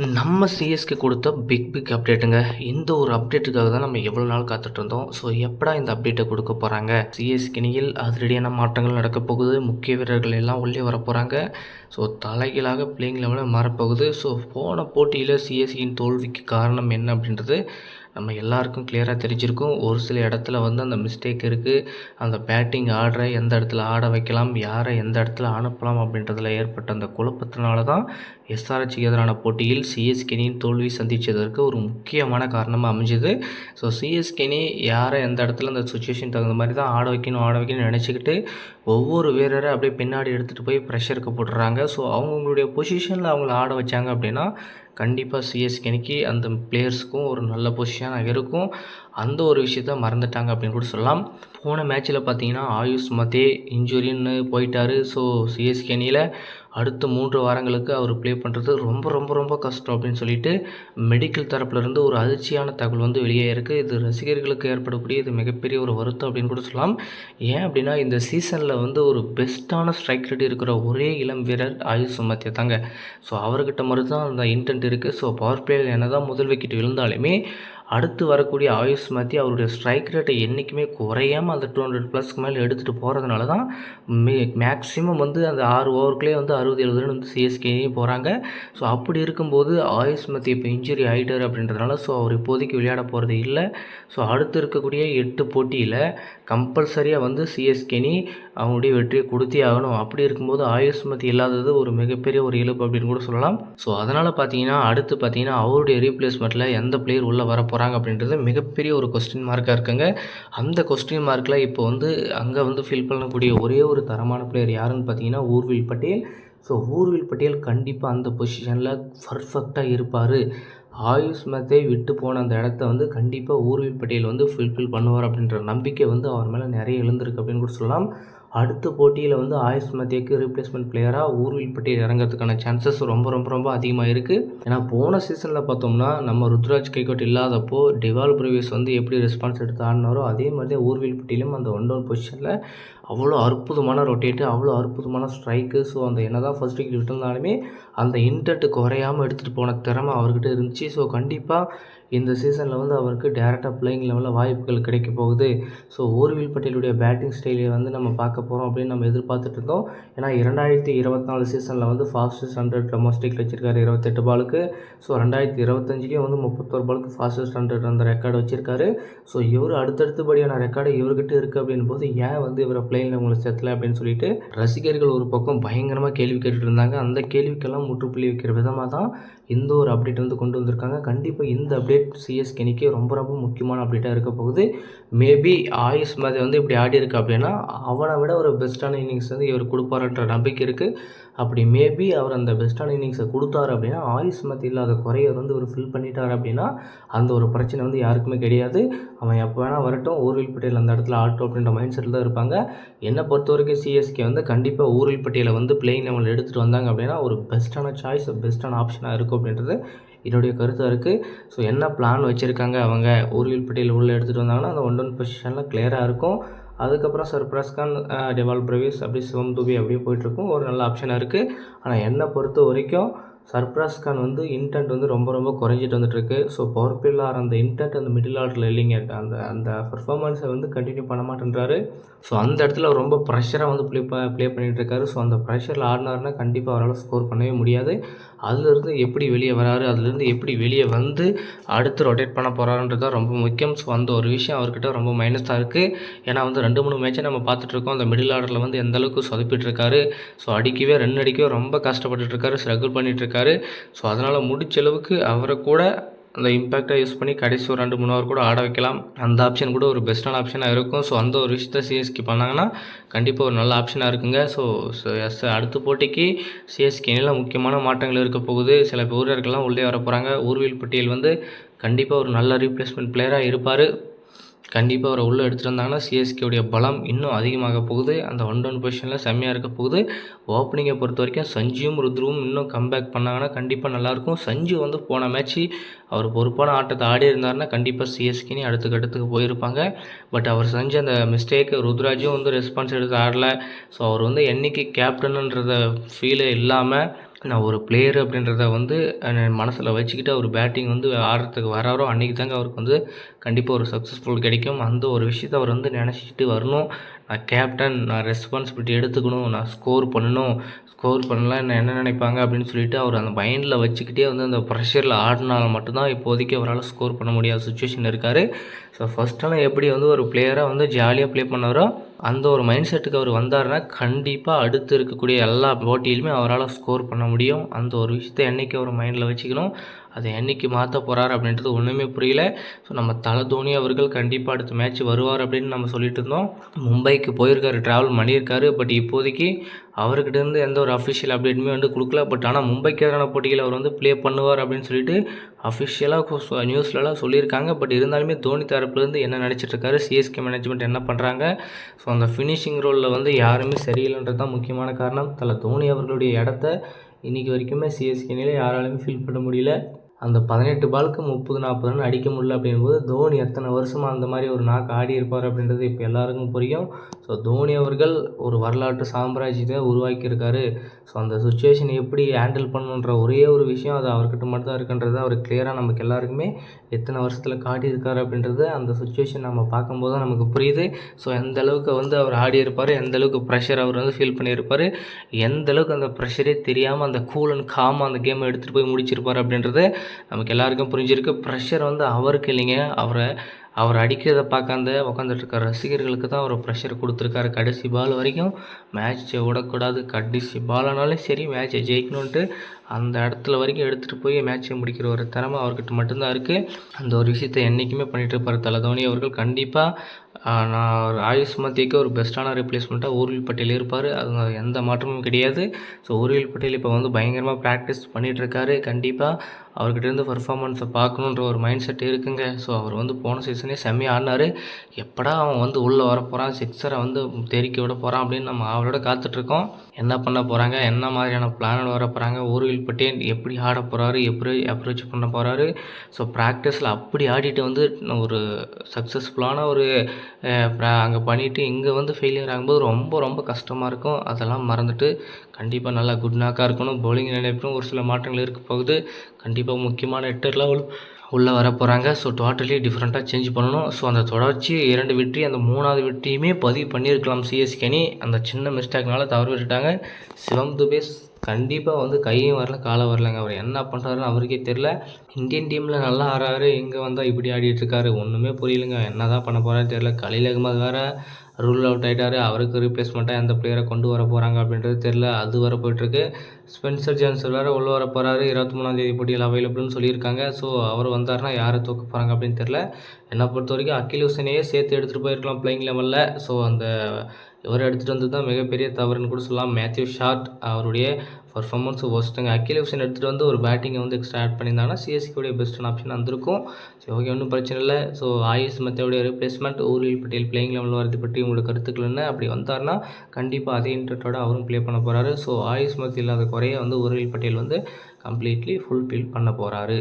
நம்ம சிஎஸ்கே கொடுத்த பிக் அப்டேட்டுங்க. இந்த ஒரு அப்டேட்டுக்காக தான் நம்ம எவ்வளோ நாள் காத்துட்ருந்தோம். ஸோ எப்படா இந்த அப்டேட்டை கொடுக்க போகிறாங்க? சிஎஸ்கே அணியில் அதிரடியான மாற்றங்கள் நடக்கப் போகுது. முக்கிய வீரர்கள் எல்லாம் உள்ளே வரப்போகிறாங்க. ஸோ தலைகீழாக பிளேயிங் லெவலில் மாறப்போகுது. ஸோ போன போட்டியில் சிஎஸ்கேயின் தோல்விக்கு காரணம் என்ன அப்படின்றது நம்ம எல்லாருக்கும் கிளியராக தெரிஞ்சிருக்கும். ஒரு சில இடத்துல அந்த மிஸ்டேக் இருக்குது. அந்த பேட்டிங் ஆர்டரை எந்த இடத்துல ஆட வைக்கலாம், யாரை எந்த இடத்துல அனுப்பலாம் அப்படின்றதுல ஏற்பட்ட அந்த குழப்பத்தினால தான் எஸ்ஆர்ஹெச்சுக்கு எதிரான போட்டியில் சிஎஸ்கே அணியின் தோல்வி சந்தித்ததற்கு ஒரு முக்கியமான காரணமாக அமைஞ்சது. ஸோ சிஎஸ்கே அணி யாரை எந்த இடத்துல அந்த சுச்சுவேஷன் தகுந்த மாதிரி தான் ஆட வைக்கணும்னு நினச்சிக்கிட்டு ஒவ்வொரு வீரரை அப்படியே பின்னாடி எடுத்துகிட்டு போய் ப்ரெஷருக்கு போட்டுறாங்க. ஸோ அவங்களுடைய பொசிஷனில் அவங்கள ஆட வச்சாங்க அப்படின்னா கண்டிப்பாக சிஎஸ்கே அணிக்கு அந்த பிளேயர்ஸுக்கும் ஒரு நல்ல பொசிஷனாக இருக்கும். அந்த ஒரு விஷயத்த மறந்துட்டாங்க அப்படின்னு கூட சொல்லலாம். போன மேட்ச்சில் பார்த்தீங்கன்னா ஆயுஷ் மத்தே இன்ஜுரின்னு போயிட்டார். ஸோ சிஎஸ்கே அணியில் அடுத்த 3 வாரங்களுக்கு அவர் ப்ளே பண்ணுறது ரொம்ப ரொம்ப ரொம்ப கஷ்டம் அப்படின்னு சொல்லிட்டு மெடிக்கல் தரப்புலேருந்து ஒரு அதிர்ச்சியான தகவல் வெளியே இருக்குது. இது ரசிகர்களுக்கு ஏற்படக்கூடிய இது மிகப்பெரிய ஒரு வருத்தம் அப்படின்னு கூட சொல்லலாம். ஏன் அப்படின்னா இந்த சீசனில் ஒரு பெஸ்ட்டான ஸ்ட்ரைக் ரேட் இருக்கிற ஒரே இளம் வீரர் ஆயுஷ் மத்தே தாங்க. ஸோ அவர்கிட்ட மட்டும் தான் அந்த இன்டென்ட் இருக்குது. ஸோ பவர் பிளேயில் என்ன தான் முதல் விக்கெட் விழுந்தாலுமே அடுத்து வரக்கூடிய ஆயுஷ் மத்தே அவருடைய ஸ்ட்ரைக் ரேட்டை என்றைக்குமே குறையாமல் அந்த 200+ மேலே எடுத்துகிட்டு போகிறதுனால தான் மேக்ஸிமம் அந்த 6 ஓவருக்குள்ளே 60-70 ரன் சிஎஸ்கே போகிறாங்க. ஸோ அப்படி இருக்கும்போது ஆயுஷ் மத்தே இப்போ இன்ஜுரி ஆகிட்டார் அப்படின்றதுனால ஸோ அவர் இப்போதைக்கு விளையாட போகிறது இல்லை. ஸோ அடுத்து இருக்கக்கூடிய 8 போட்டியில் கம்பல்சரியாக சிஎஸ்கே அணி அவங்களுடைய வெற்றியை கொடுத்தே ஆகணும். அப்படி இருக்கும்போது ஆயுஷ் மத்தே இல்லாதது ஒரு மிகப்பெரிய ஒரு இழப்பு அப்படின்னு கூட சொல்லலாம். ஸோ அதனால் அடுத்து பார்த்தீங்கன்னா அவருடைய ரீப்ளேஸ்மெண்ட்டில் எந்த பிளேயர் உள்ளே வர போகிறாங்க அப்படின்றது மிகப்பெரிய ஒரு கொஸ்டின் மார்க்காக இருக்குங்க. அந்த கொஸ்டின் மார்க்கில் இப்போ அங்கே ஃபில் பண்ணக்கூடிய ஒரே ஒரு தரமான பிளேயர் யாருன்னு பார்த்தீங்கன்னா ஊர்வில் பட்டேல். ஸோ ஊர்வில் பட்டேல் கண்டிப்பாக அந்த பொசிஷனில் பர்ஃபெக்டாக இருப்பார். ஆயுஷ் மத்தே விட்டு போன அந்த இடத்த கண்டிப்பாக ஊர்வில் பட்டேல் ஃபுல்ஃபில் பண்ணுவார் அப்படின்ற நம்பிக்கை அவர் மேலே நிறைய எழுந்திருக்கு அப்படின்னு கூட சொல்லலாம். அடுத்த போட்டியில் ஆயுஷ் மத்தேக்கு ரீப்ளேஸ்மெண்ட் பிளேயராக ஊர்வில் பட்டேல் இறங்கிறதுக்கான சான்சஸ் ரொம்ப ரொம்ப ரொம்ப அதிகமாக இருக்குது. ஏன்னா போன சீசனில் பார்த்தோம்னா நம்ம ருத்ராஜ் கைகோட் இல்லாதப்போ டிவால் பிரவேஸ் எப்படி ரெஸ்பான்ஸ் எடுத்து ஆடினாரோ அதே மாதிரி தான் ஊர்வில் பட்டேலும் அந்த 1 டவுன் பொசிஷனில் அவ்வளோ அற்புதமான ரொட்டேட்டு, அவ்வளோ அற்புதமான ஸ்ட்ரைக்கு. ஸோ அந்த என்ன தான் ஃபஸ்ட் விக்கெட் விட்டுருந்தாலுமே அந்த இன்டென்ட் குறையாமல் எடுத்துகிட்டு போன திறமை அவர்கிட்ட இருந்துச்சு. ஸோ கண்டிப்பாக இந்த சீசனில் அவருக்கு டேரெக்டாக பிளேயிங் லெவலில் வாய்ப்புகள் கிடைக்க போகுது. ஸோ ஊர்வில் பட்டேலுடைய பேட்டிங் ஸ்டைலை நம்ம பார்க்க போகிறோம் அப்படின்னு நம்ம எதிர்பார்த்துட்டு இருந்தோம். ஏன்னா 2024 சீசனில் ஃபாஸ்டஸ்ட் 100 டொமஸ்டிக் வச்சுருக்காரு 28 பாலுக்கு. ஸோ 2025க்கே 31 பாலுக்கு ஃபாஸ்டஸ்ட் 100 அந்த ரெக்கார்டு வச்சுருக்காரு. ஸோ இவர் அடுத்தடுத்தபடியான ரெக்கார்டு இவர்கிட்ட இருக்குது அப்படின் போது ஏன் இவரை பிளேயிங் லெவலில் சேர்த்தல அப்படின்னு சொல்லிட்டு ரசிகர்கள் ஒரு பக்கம் பயங்கரமாக கேள்வி கேட்டுட்டு இருந்தாங்க. அந்த கேள்விக்கெல்லாம் முற்றுப்புள்ளி வைக்கிற விதமாக தான் இந்த ஒரு அப்டேட் கொண்டு வந்திருக்காங்க. கண்டிப்பாக இந்த அப்டேட் சிஎஸ்கே அணிக்கு ரொம்ப ரொம்ப முக்கியமான அப்டேட்டாக இருக்க போகுது. மேபி ஆயுஷ் மத்தே இப்படி ஆடி இருக்கு அப்படின்னா அவனை விட ஒரு பெஸ்ட்டான இன்னிங்ஸ் இவர் கொடுப்பாருன்ற நம்பிக்கை இருக்குது. அப்படி மேபி அவர் அந்த பெஸ்ட்டான இன்னிங்ஸை கொடுத்தாரு அப்படின்னா ஆயுஷ் மத்தே இல்லாத குறையை இவர் ஃபில் பண்ணிட்டார் அப்படின்னா அந்த ஒரு பிரச்சனை யாருக்குமே கிடையாது. அவன் எப்போ வேணால் வரட்டும், ஊர்வில் பட்டேல் அந்த இடத்துல ஆட்டும் அப்படின்ற மைண்ட் செட்டில் தான் இருப்பாங்க. என்னை பொறுத்த வரைக்கும் சிஎஸ்கே கண்டிப்பாக ஊர்வில் பட்டேலை பிளேயிங் லெவலில் எடுத்துகிட்டு வந்தாங்க அப்படின்னா ஒரு பெஸ்ட்டான சாய்ஸ், பெஸ்ட்டான ஆப்ஷனாக இருக்கும் அப்படின்றது என்னுடைய கருத்தாக இருக்குது. ஸோ என்ன பிளான் வச்சுருக்காங்க அவங்க ஊர்வில் பட்டேல் உள்ளே எடுத்துகிட்டு வந்தாங்கன்னா அந்த 1 டவுன் பொசிஷனில் கிளியராக இருக்கும். அதுக்கப்புறம் சர்ப்ரைஸ் கான், டிவால் பிரவேஸ், அப்படியே சிவம் துபே அப்படியே போயிட்டுருக்கும். ஒரு நல்ல ஆப்ஷனாக இருக்குது. ஆனால் என்னை பொறுத்த வரைக்கும் சர்ப்ரைஸ் கான் இன்டென்ட் ரொம்ப ரொம்ப குறைஞ்சிட்டு வந்துட்டுருக்கு. ஸோ பவர் பிளேயர் அந்த இன்டென்ட் அந்த மிடில் ஆர்டரில் இல்லைங்க. அந்த பர்ஃபார்மன்ஸை கண்டினியூ பண்ண மாட்டேன்றாரு. ஸோ அந்த இடத்துல ரொம்ப ப்ரெஷராக ப்ளே பண்ணிகிட்ருக்காரு. ஸோ அந்த ப்ரெஷரில் ஆடினாருன்னா கண்டிப்பாக அவரால் ஸ்கோர் பண்ணவே முடியாது. அதுலேருந்து எப்படி வெளியே வராரு, அதுலேருந்து எப்படி வெளியே அடுத்து ரொட்டேட் பண்ண போகிறாருன்றது தான் ரொம்ப முக்கியம். ஸோ அந்த ஒரு விஷயம் அவர்கிட்ட ரொம்ப மைனஸாக இருக்குது. ஏன்னா 2-3 மேட்சை நம்ம பார்த்துட்ருக்கோம். அந்த மிடில் ஆர்டரில் எந்தளவுக்கு சொதப்பிட்டுருக்காரு. ஸோ ரன் அடிக்கவே ரொம்ப கஷ்டப்பட்டுருக்காரு, ஸ்ட்ரகிள் பண்ணிகிட்ருக்காரு. ஸோ அதனால் முடிச்ச அளவுக்கு அவரை கூட அந்த இம்பேக்டை யூஸ் பண்ணி கடைசி ஒரு 2-3 ஓவர் கூட ஆட வைக்கலாம். அந்த ஆப்ஷன் கூட ஒரு பெஸ்ட்டான ஆப்ஷனாக இருக்கும். ஸோ அந்த ஒரு விஷயத்தை சிஎஸ்கே பண்ணாங்கன்னா கண்டிப்பாக ஒரு நல்ல ஆப்ஷனாக இருக்குங்க. ஸோ அடுத்த போட்டிக்கு சிஎஸ்கே அணியில் முக்கியமான மாற்றங்கள் இருக்க போகுது. சில வீரர்கள்லாம் உள்ளே வர போகிறாங்க. ஊர்வில் பட்டேல் கண்டிப்பாக ஒரு நல்ல ரீப்ளேஸ்மெண்ட் பிளேயராக இருப்பார். கண்டிப்பாக அவரை உள்ளே எடுத்துகிட்டு வந்தாங்கன்னா சிஎஸ்கேவுடைய பலம் இன்னும் அதிகமாக போகுது. அந்த 1 டவுன் பொசிஷனில் செம்மையாக இருக்க போகுது. ஓப்பனிங்கை பொறுத்த வரைக்கும் சஞ்சுவும் ருத்ருவும் இன்னும் கம்பேக் பண்ணாங்கன்னா கண்டிப்பாக நல்லாயிருக்கும். சஞ்சு போன மேட்ச்சு அவர் பொறுப்பான ஆட்டத்தை ஆடி இருந்தாருன்னா கண்டிப்பாக சிஎஸ்கேனி அடுத்த கட்டத்துக்கு போயிருப்பாங்க. பட் அவர் செஞ்ச அந்த மிஸ்டேக்கு ருத்ராஜும் ரெஸ்பான்ஸ் எடுத்து ஆடலை. ஸோ அவர் என்றைக்கு கேப்டனுன்றத ஃபீலே இல்லாமல் நான் ஒரு பிளேயர் அப்படின்றத வந்து மனசில் வச்சுக்கிட்டு அவர் பேட்டிங் வந்து ஆடுறதுக்கு வராரோ அன்றைக்கி தாங்க அவருக்கு வந்து கண்டிப்பாக ஒரு சக்ஸஸ்ஃபுல் கிடைக்கும். அந்த ஒரு விஷயத்த அவர் வந்து நினச்சிக்கிட்டு வரணும். நான் கேப்டன், நான் ரெஸ்பான்சிபிலிட்டி எடுத்துக்கணும், நான் ஸ்கோர் பண்ணணும், ஸ்கோர் பண்ணலாம் என்ன நினைப்பாங்க அப்படின்னு சொல்லிட்டு அவர் அந்த மைண்டில் வச்சுக்கிட்டே வந்து அந்த ப்ரெஷரில் ஆடினால் மட்டும்தான் இப்போதைக்கு அவரால் ஸ்கோர் பண்ண முடியாத சுச்சுவேஷன் இருக்கார். ஸோ ஃபஸ்ட்டெல்லாம் எப்படி வந்து ஒரு பிளேயராக வந்து ஜாலியாக ப்ளே பண்ணாரோ அந்த ஒரு மைண்ட் செட்டுக்கு அவர் வந்தாருன்னா கண்டிப்பாக அடுத்து இருக்கக்கூடிய எல்லா போட்டியிலுமே அவரால் ஸ்கோர் பண்ண முடியும். அந்த ஒரு விஷயத்த என்றைக்கு அவர் மைண்டில் வச்சுக்கணும். அதை என்றைக்கு மாற்ற போகிறார் அப்படின்றது ஒன்றுமே புரியல. ஸோ நம்ம தல தோனி அவர்கள் கண்டிப்பாக அடுத்த மேட்ச் வருவார் அப்படின்னு நம்ம சொல்லிட்டு இருந்தோம். மும்பைக்கு போயிருக்காரு, ட்ராவல் பண்ணியிருக்காரு. பட் இப்போதைக்கு அவர்கிட்டேருந்து எந்த ஒரு அஃபிஷியல் அப்டேட்டுமே வந்து கொடுக்கல. பட் ஆனால் மும்பைக்கு எதிரான போட்டியில் அவர் வந்து ப்ளே பண்ணுவார் அப்படின்னு சொல்லிட்டு அஃபிஷியலாக நியூஸ்லலாம் சொல்லியிருக்காங்க. பட் இருந்தாலுமே தோனி தரப்புலேருந்து என்ன நினச்சிட்ருக்காரு, சிஎஸ்கே மேனேஜ்மெண்ட் என்ன பண்ணுறாங்க, ஸோ அந்த ஃபினிஷிங் ரோலில் வந்து யாருமே சரியில்லைன்றது தான் முக்கியமான காரணம். தல தோனி அவர்களுடைய இடத்த இன்றைக்கி வரைக்குமே சிஎஸ்கேனில் யாராலுமே ஃபில் பண்ண முடியல. அந்த 18 பாலுக்கு 30, 40 ரன் அடிக்க முடியல அப்படிங்கும்போது தோனி எத்தனை வருஷமாக அந்த மாதிரி ஒரு நாக்கு ஆடி இருப்பார் அப்படின்றது இப்போ எல்லாருக்கும் புரியும். ஸோ தோனி அவர்கள் ஒரு வரலாற்று சாம்ராஜ்யத்தை உருவாக்கியிருக்காரு. ஸோ அந்த சுச்சுவேஷன் எப்படி ஹேண்டில் பண்ணணுன்ற ஒரே ஒரு விஷயம் அது அவர்கிட்ட மட்டும் தான் இருக்குன்றது அவர் கிளியராக நமக்கு எல்லாருக்குமே எத்தனை வருஷத்தில் காட்டியிருக்காரு அப்படின்றது அந்த சுச்சுவேஷன் நம்ம பார்க்கும்போது தான் நமக்கு புரியுது. ஸோ எந்த அளவுக்கு வந்து அவர் ஆடி இருப்பார், எந்த அளவுக்கு ப்ரெஷர் அவர் வந்து ஃபீல் பண்ணியிருப்பார், எந்த அளவுக்கு அந்த ப்ரெஷரே தெரியாமல் அந்த கூல் அண்ட் காமாக அந்த கேமை எடுத்துகிட்டு போய் முடிச்சிருப்பார் அப்படின்றது நமக்கு எல்லாருக்கும் புரிஞ்சிருக்கு. ப்ரெஷர் வந்து அவருக்கு இல்லைங்க, அவர் அடிக்கிறத பார்க்காத உட்காந்துட்ருக்க ரசிகர்களுக்கு தான் அவர் ப்ரெஷர் கொடுத்துருக்காரு. கடைசி பால் வரைக்கும் மேட்ச்சை விடக்கூடாது, கடைசி பால் ஆனாலும் சரி மேட்ச்சை ஜெயிக்கணுன்ட்டு அந்த இடத்துல வரைக்கும் எடுத்துகிட்டு போய் மேட்ச்சை முடிக்கிற ஒரு திறமை அவர்கிட்ட மட்டும்தான் இருக்குது. அந்த ஒரு விஷயத்தை என்றைக்குமே பண்ணிகிட்டு இருப்பார் தல தோனி அவர்கள். கண்டிப்பாக நான் ஆயுஷ் மத்தியக்கு ஒரு பெஸ்ட்டான ரிப்ளேஸ்மெண்ட்டாக ஊர்வில் பட்டேல் இருப்பார். அது எந்த மாற்றமும் கிடையாது. ஸோ ஊர்வில் பட்டேல் இப்போ வந்து பயங்கரமாக ப்ராக்டிஸ் பண்ணிகிட்ருக்காரு. கண்டிப்பாக அவர்கிட்டேருந்து பர்ஃபார்மன்ஸை பார்க்கணுன்ற ஒரு மைண்ட் செட் இருக்குங்க. ஸோ அவர் வந்து போன சீசனே செம்மையாக ஆடினார். எப்படா அவன் வந்து உள்ளே வரப்போகிறான், சிக்ஸரை வந்து தெறிக்க விட போகிறான் அப்படின்னு நம்ம அவரோட காத்துட்ருக்கோம். என்ன பண்ண போகிறாங்க, என்ன மாதிரியான பிளானோட வர போகிறாங்க, ஊர்வில் பட்டேல் எப்படி ஆட போகிறாரு, எப்படி அப்ரோச் பண்ண போகிறாரு. ஸோ ப்ராக்டிஸில் அப்படி ஆடிட்டு வந்து ஒரு சக்ஸஸ்ஃபுல்லான ஒரு அங்கே பண்ணிவிட்டு இங்கே வந்து ஃபெயிலியர் ஆகும்போது ரொம்ப ரொம்ப கஷ்டமாக இருக்கும். அதெல்லாம் மறந்துட்டு கண்டிப்பாக நல்லா குட் நாக்காக இருக்கணும். பவுலிங் நினைப்பும் ஒரு சில மாற்றங்கள் இருக்க போகுது. கண்டிப்பாக முக்கியமான ஹிட்டர்லாம் உள்ளே வர போகிறாங்க. ஸோ டோட்டலி டிஃப்ரெண்ட்டாக சேஞ்ச் பண்ணணும். ஸோ அந்த தொடர்ச்சி 2 வெற்றி, அந்த 3வது வெற்றியுமே பதிவு பண்ணியிருக்கலாம் சிஎஸ்கே அணி. அந்த சின்ன மிஸ்டேக்னால தவறு விட்டுட்டாங்க. சிவம் துபே கண்டிப்பாக வந்து கையும் வரல, காலம் வரலங்க. அவர் என்ன பண்ணுறாருன்னு அவருக்கே தெரில. இந்தியன் டீமில் நல்லா ஆடுறாரு, இங்கே வந்தால் இப்படி ஆடிட்டுருக்காரு. ஒன்றுமே புரியலைங்க. என்ன தான் பண்ண போகிறான்னு தெரில. கலீல் அகமது வேறு ரூல் அவுட் ஆகிட்டார். அவருக்கு ரீப்ளேஸ்மெண்ட்டாக எந்த பிளேயரை கொண்டு வர போகிறாங்க அப்படின்றது தெரில. அது வர போயிட்டுருக்கு. ஸ்பென்சர் ஜான்சன் வேறு உள்ள வர போகிறாரு. 23ஆம் தேதி போட்டியில் அவைலபிள்னு சொல்லியிருக்காங்க. ஸோ அவர் வந்தார்னா யாரை தூக்க போகிறாங்க அப்படின்னு தெரில. என்னை பொறுத்த வரைக்கும் அகில் ஹுசைனையே சேர்த்து எடுத்துகிட்டு போயிருக்கலாம் பிளேயிங் லெவலில். ஸோ அந்த இவர் எடுத்துகிட்டு வந்து தான் மிகப்பெரிய தவறுன்னு கூட சொல்லலாம். மேத்யூ ஷாட் அவருடைய பர்ஃபார்மன்ஸ் ஒஸ்ட்டுங்க. அகில் ஹுசைன் எடுத்துகிட்டு வந்து ஒரு பேட்டிங்கை வந்து எக்ஸ்ட்ரா ஆட் பண்ணியிருந்தாங்கன்னா சிஎஸ்கேவுடைய பெஸ்ட்டான ஆப்ஷன் வந்திருக்கும். ஸோ ஓகே, ஒன்றும் பிரச்சனை இல்லை. ஸோ ஆயுஷ் மத்தியோடைய ரிப்ளேஸ்மெண்ட் ஊர்வில் பட்டேல் பிளேயிங் லெவலில் வரது பற்றி உங்களோட கருத்துக்கள் என்ன? அப்படி வந்தார்னா கண்டிப்பாக அதே இன்ட்ரெஸ்ட்டோட அவரும் ப்ளே பண்ண போகிறாரு. ஸோ ஆயுஷ் மத்தி இல்லாத குறைய வந்து ஊர்வில் பட்டேல் வந்து கம்ப்ளீட்லி ஃபுல்ஃபில் பண்ண போகிறாரு.